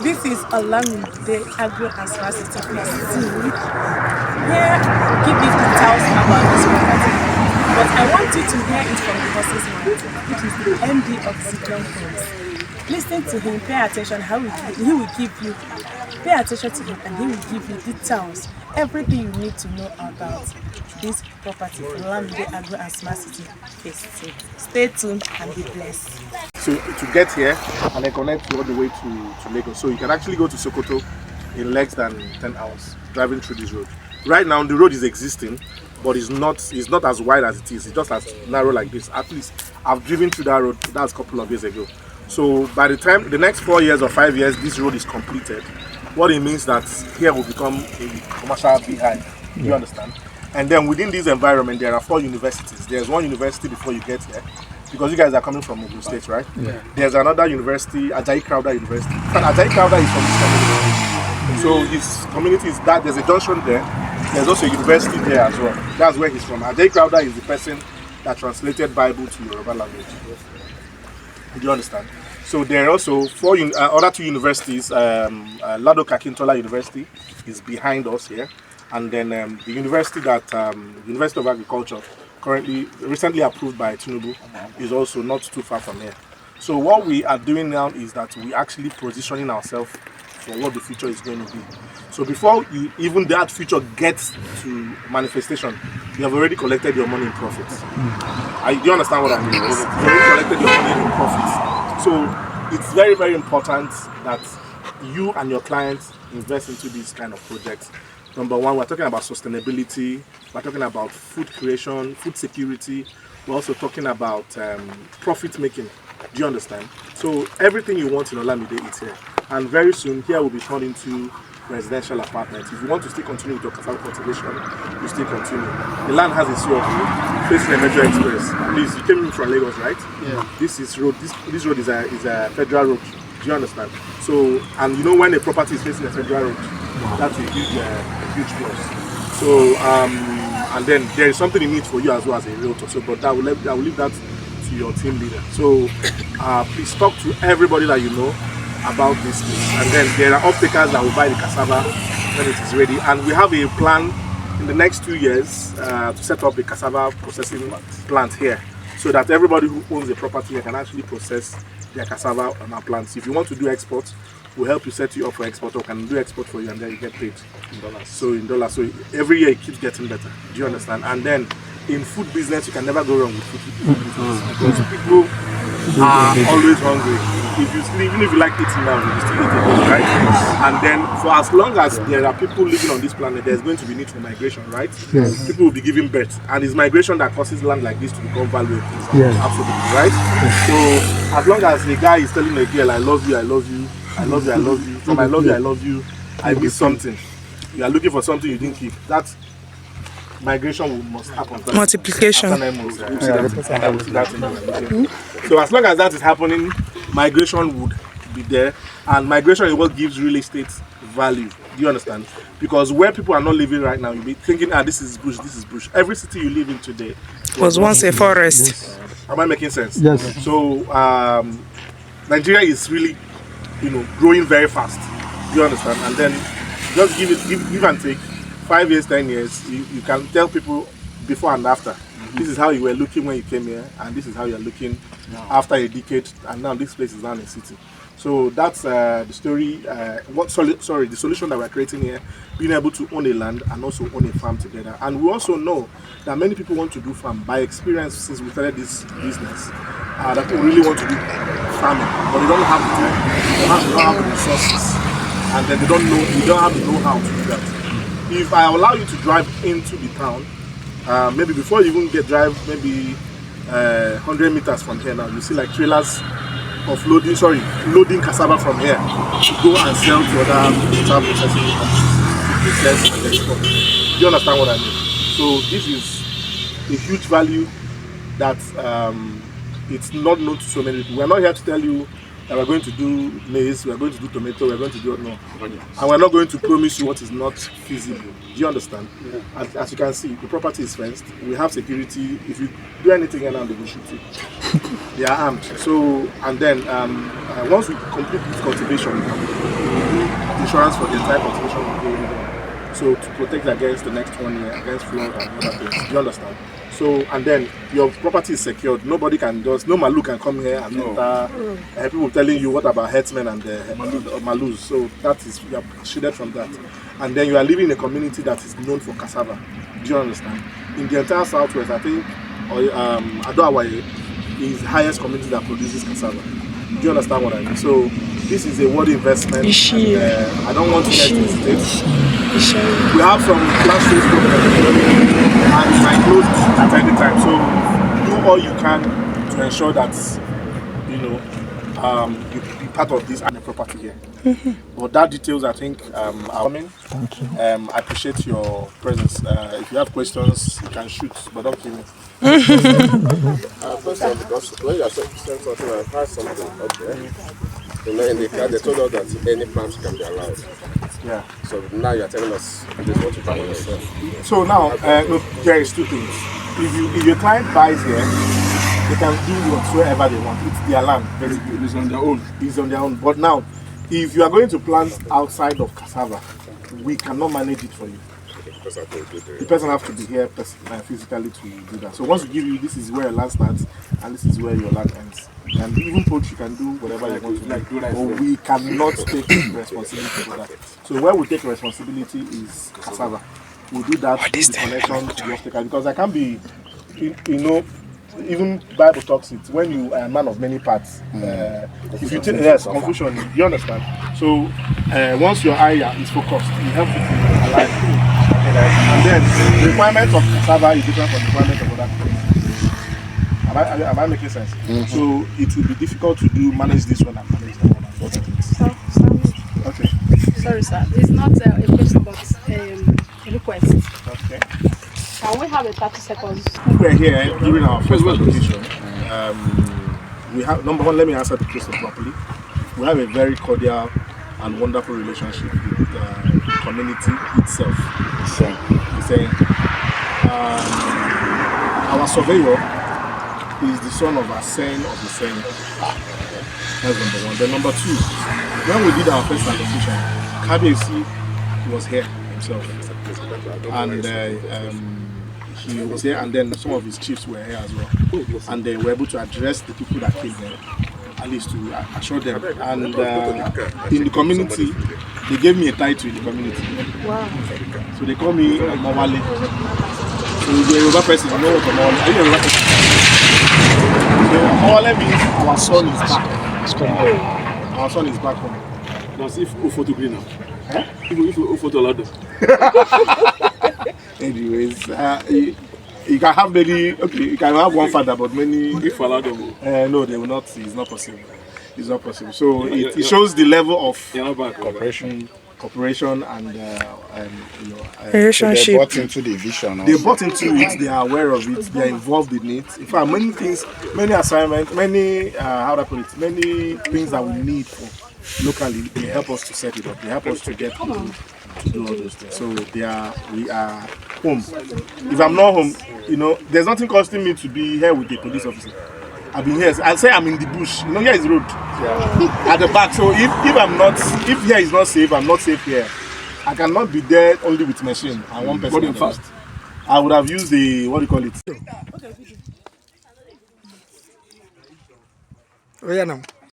This is Olamide Agro Real Estate. Here, give you details about this property. But I want you to hear it from the horse's mouth, which is the MD of Iseyin Homes. Listen to him, pay attention, he will give you. Pay attention to him and he will give you details, everything you need to know about this property, Olamide Agro Real Estate. Stay tuned and be blessed. So to get here and then connect you all the way to Lagos. So you can actually go to Sokoto in less than 10 hours driving through this road. Right now the road is existing, but it's not as wide as it is. It's just as narrow like this. At least I've driven through that road. That's a couple of years ago. So by the time the next 4 years or 5 years this road is completed, what it means that here will become a commercial beehive. You understand? And then within this environment there are 4 universities. There's one university before you get here, because you guys are coming from Oyo State, right? Yeah. There's another university, Ajayi Crowther University. And Ajayi Crowther is from this community. So his community is that there's a junction there. There's also a university there as well. That's where he's from. Ajayi Crowther is the person that translated Bible to Yoruba language. Do you understand? So there are also 4 other 2 universities. Lado Kakintola University is behind us here, and then the university that University of Agriculture, recently approved by Tinubu, is also not too far from here. So what we are doing now is that we actually positioning ourselves for what the future is going to be. So before even that future gets to manifestation, you have already collected your money in profits. Do you understand what I mean? You've already collected your money in profits. So it's very, very important that you and your clients invest into these kind of projects. Number one, we're talking about sustainability, we're talking about food creation, food security, we're also talking about profit making. Do you understand? So everything you want in Olamide is here. And very soon, here will be turned into residential apartments. If you want to still continue with your cassava cultivation, you still continue. The land has a COP facing a major express. Please, you came in from Lagos, right? Yeah. This road is a federal road. Do you understand? So, and you know when a property is facing a federal road, that's a huge plus. So, and then there is something in it for you as well as a realtor. So, but I will leave that to your team leader. So, please talk to everybody that you know about this place. And then there are off-takers that will buy the cassava when it is ready. And we have a plan in the next 2 years to set up a cassava processing plant here, so that everybody who owns a property here can actually process their cassava on our plants. If you want to do export, we'll help you set you up for export, or can do export for you, and then you get paid in dollars. So in dollars. So every year it keeps getting better. Do you understand? And then in food business, you can never go wrong with food business, because people are always hungry. Even if you like eating now, you still eat it, right? And then for as long as there are people living on this planet, there's going to be need for migration, right? Yes. People will be giving birth, and it's migration that causes land like this to become valuable. Yes. Absolutely, right? Yes. So as long as the guy is telling a girl, I love you, I love you, I love you, I love you, from I love you, I love you, I miss something. You are looking for something you didn't keep. That migration must happen. Multiplication. So as long as that is happening, migration would be there, and migration is what gives real estate value. Do you understand? Because where people are not living right now, you'll be thinking, this is bush, this is bush. Every city you live in today was once a forest. Yes. Am I making sense? Yes. So Nigeria is really, growing very fast. Do you understand? And then just give and take. 5 years, 10 years, you can tell people before and after. This is how you were looking when you came here, and this is how you are looking after a decade, and now this place is now a city. So that's the story. The solution that we're creating here: being able to own a land and also own a farm together. And we also know that many people want to do farm. By experience, since we started this business, that people really want to do farming, but they don't have the time, they don't have the resources, and then they don't have the know-how to do that. If I allow you to drive into the town, maybe before you even maybe 100 meters from here now, you see like trailers of loading cassava from here to go and sell to other cassava processing companies and export. Do you understand what I mean? So this is a huge value that it's not known to so many people. We're not here to tell you that we're going to do maize, we're going to do tomato, we're going to do no. And we're not going to promise you what is not feasible. Do you understand? Yeah. As you can see, the property is fenced. We have security. If you do anything around, they will shoot you. They are armed. So, and then once we complete this cultivation, we do insurance for the entire cultivation. So to protect against the next 1 year, against flood and other things. Do you understand? So, and then your property is secured. Nobody can just, no Malu can come here and enter. People telling you what about herdsmen and Malus. So that is, you are shielded from that. And then you are living in a community that is known for cassava. Do you understand? In the entire southwest, I think Awaye is the highest community that produces cassava. Do you understand what I mean? So this is a worthy investment. And, I don't want to get to the States. We have some classrooms and it might close at any time. So do all you can to ensure that you be part of this and the property here. But that details, I think, are coming. Thank you. I appreciate your presence. If you have questions, you can shoot, but don't kill me. First of all, because when you are saying something, I've heard something up there. In the car, they told us that any farms can be allowed. Yeah. So now you are telling us this is what you can yourself. So now, there is two things. If your client buys here, they can do whatsoever they want. It's their land. Basically. It's on their own. It's on their own. But now, if you are going to plant outside of cassava, we cannot manage it for you. The person has to be here physically to do that. So once we give you, this is where your land starts and this is where your land ends. And even poultry can do whatever you want to do. But we cannot take responsibility for that. So where we take responsibility is cassava. We do that with the connection to the obstacle. Because I can't be, even Bible talks it, when you are a man of many parts, if you take, yes, confusion, you understand? So once your eye is focused, it helps you to align. And then the requirement of cassava is different from the requirement of other things. Am I making sense? So it will be difficult to manage this one and manage that one. Okay. Sorry, sir. It's not a question, but a request. Okay. Can we have a 30 seconds? We're here during our first presentation. We have, number one, let me answer the question properly. We have a very cordial and wonderful relationship with the community itself. Iseyin. Our surveyor is the son of Iseyin of Iseyin. That's number one. Then number two, when we did our first allocation, KBC was here himself. And he was here, and then some of his chiefs were here as well. And they were able to address the people that came here, at least to assure them. And in the community, they gave me a title in the community. Wow. So they call me Mawale. So the Yoruba person, you know what Mawale? Are you a Yoruba person? So Mawale means our son is back. Our son is back home. That's if Ufoto green now. If Ufoto allowed. Anyways, you can have many. Okay, you can have one father, but many. If allowed them. No, they will not. It's not possible. It's not possible. So it shows the level of cooperation and relationship. They bought into the vision. They bought into it. They are aware of it. They are involved in it. In fact, many things, many assignments, many how do I put it? Many things that we need for locally. They help us to set it up. They help us to get to do all those things. So we are home. If I'm not home, there's nothing costing me to be here with the police officer. I've been here. I'll say I'm in the bush. Here is the road. At the back. So if here is not safe, I'm not safe here. I cannot be there only with machine and one person. Fast. I would have used the, what do you call it? Oh yeah, now.